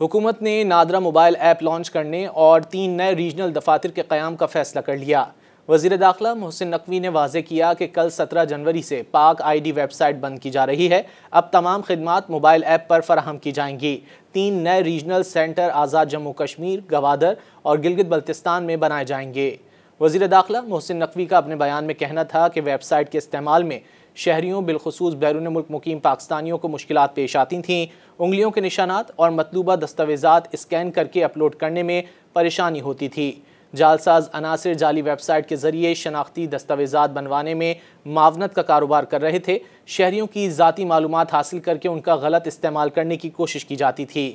हुकूमत ने NADRA mobile app launch करने और 3 नए रीजनल दफातर के क़याम का फैसला कर लिया। वज़ीर दाखिला मोहसिन नकवी ने वाज़े किया कि कल 17 जनवरी से पाक ID वेबसाइट बंद की जा रही है। अब तमाम खिदमात मोबाइल ऐप पर फराहम की जाएंगी। 3 नए रीजनल सेंटर आज़ाद जम्मू कश्मीर, गवादर और गिलगित बल्तिस्तान में बनाए जाएंगे। वज़ीर दाखिला मोहसिन नकवी का अपने बयान में कहना था कि वेबसाइट के इस्तेमाल में शहरियों बिलखुसूस बैरून मुल्क मुकीम पाकिस्तानियों को मुश्किलात पेश आती थीं। उंगलियों के निशानात और मतलूबा दस्तावेज़ात स्कैन करके अपलोड करने में परेशानी होती थी। जालसाज अनासिर जाली वेबसाइट के ज़रिए शनाख्ती दस्तावेज़ात बनवाने में मावनत का कारोबार कर रहे थे। शहरियों की ज़ाती मालूमात हासिल करके उनका गलत इस्तेमाल करने की कोशिश की जाती थी।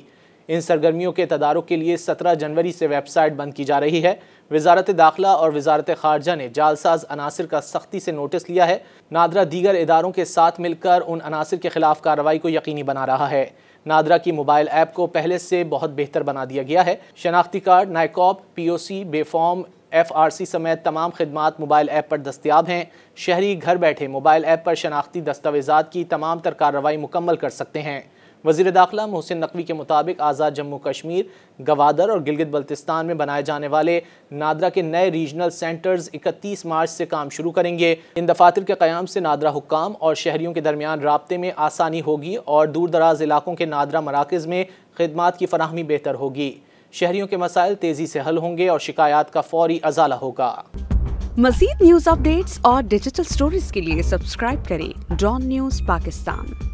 इन सरगर्मियों के तदारुक के लिए 17 जनवरी से वेबसाइट बंद की जा रही है। वज़ारत दाखिला और वज़ारत ख़ारजा ने जालसाज अनासिर का सख्ती से नोटिस लिया है। नादरा दीगर इदारों के साथ मिलकर उन अनासिर के खिलाफ कार्रवाई को यकीनी बना रहा है। नादरा की मोबाइल ऐप को पहले से बहुत बेहतर बना दिया गया है। शनाख्ती कार्ड, नाइकॉब, POC, बेफॉर्म, FRC समेत तमाम खिदमात मोबाइल ऐप पर दस्तियाब हैं। शहरी घर बैठे मोबाइल ऐप पर शनाख्ती दस्तावेज़ात की तमाम तर कार्रवाई मुकम्मल कर सकते हैं। वज़ीर दाखिला मोहसिन नकवी के मुताबिक आज़ाद जम्मू कश्मीर, गवादर और गिलगित बल्तिस्तान में बनाए जाने वाले नादरा के नए रीजनल सेंटर्स 31 मार्च से काम शुरू करेंगे। इन दफातर के क़याम से नादरा हुक्काम और शहरियों के दरमियान राब्ते में आसानी होगी और दूर दराज इलाकों के नादरा मराकज़ में खिदमात की फराहमी बेहतर होगी। शहरियों के मसाइल तेज़ी से हल होंगे और शिकायत का फौरी अज़ाला होगा। मज़ीद न्यूज़ अपडेट्स और डिजिटल स्टोरीज के लिए सब्सक्राइब करें डॉन न्यूज़ पाकिस्तान।